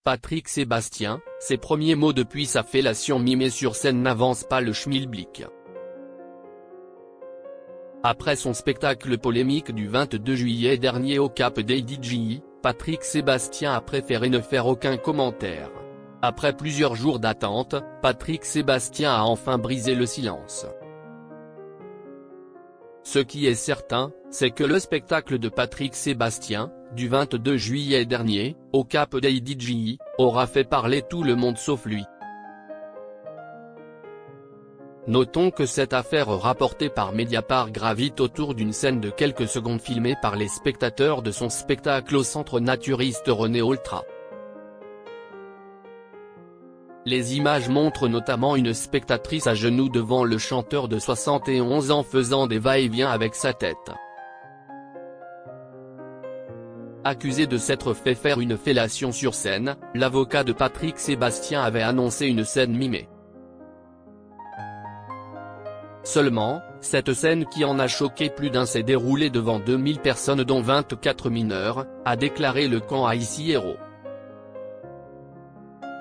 Patrick Sébastien, ses premiers mots depuis sa fellation mimée sur scène n'avancent pas le schmilblick. Après son spectacle polémique du 22 juillet dernier au Cap d'Adidji, Patrick Sébastien a préféré ne faire aucun commentaire. Après plusieurs jours d'attente, Patrick Sébastien a enfin brisé le silence. Ce qui est certain, c'est que le spectacle de Patrick Sébastien, du 22 juillet dernier, au Cap d'Adidji, aura fait parler tout le monde sauf lui. Notons que cette affaire rapportée par Mediapart gravite autour d'une scène de quelques secondes filmée par les spectateurs de son spectacle au centre naturiste René Ultra. Les images montrent notamment une spectatrice à genoux devant le chanteur de 71 ans faisant des va-et-vient avec sa tête. Accusé de s'être fait faire une fellation sur scène, l'avocat de Patrick Sébastien avait annoncé une scène mimée. Seulement, cette scène qui en a choqué plus d'un s'est déroulée devant 2000 personnes dont 24 mineurs, a déclaré le camp Haïti Héros.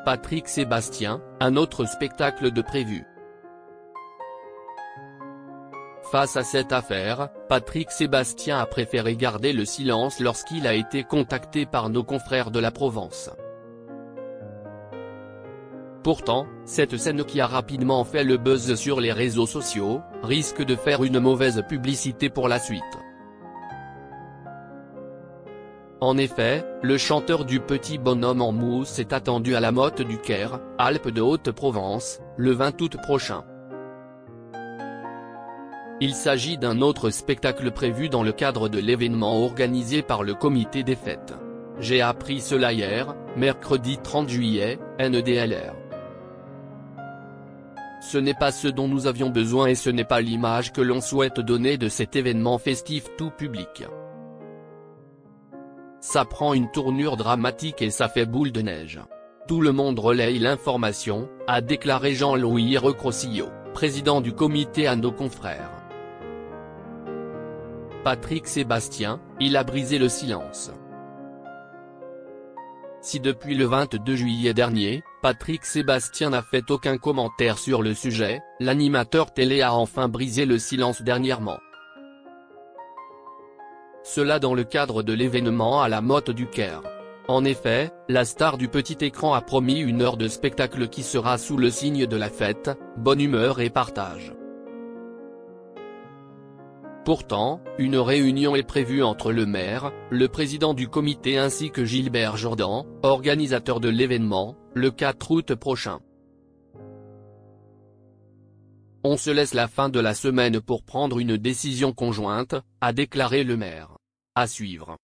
Patrick Sébastien, un autre spectacle de prévu. Face à cette affaire, Patrick Sébastien a préféré garder le silence lorsqu'il a été contacté par nos confrères de la Provence. Pourtant, cette scène qui a rapidement fait le buzz sur les réseaux sociaux, risque de faire une mauvaise publicité pour la suite. En effet, le chanteur du Petit Bonhomme en mousse est attendu à la Motte du Caire, Alpes de Haute-Provence, le 20 août prochain. Il s'agit d'un autre spectacle prévu dans le cadre de l'événement organisé par le comité des fêtes. J'ai appris cela hier, mercredi 30 juillet, NDLR. Ce n'est pas ce dont nous avions besoin et ce n'est pas l'image que l'on souhaite donner de cet événement festif tout public. Ça prend une tournure dramatique et ça fait boule de neige. Tout le monde relaye l'information, a déclaré Jean-Louis Recrocillo, président du comité à nos confrères. Patrick Sébastien, il a brisé le silence. Si depuis le 22 juillet dernier, Patrick Sébastien n'a fait aucun commentaire sur le sujet, l'animateur télé a enfin brisé le silence dernièrement. Cela dans le cadre de l'événement à la Motte du Caire. En effet, la star du petit écran a promis une heure de spectacle qui sera sous le signe de la fête, bonne humeur et partage. Pourtant, une réunion est prévue entre le maire, le président du comité ainsi que Gilbert Jourdan, organisateur de l'événement, le 4 août prochain. On se laisse la fin de la semaine pour prendre une décision conjointe, a déclaré le maire. À suivre.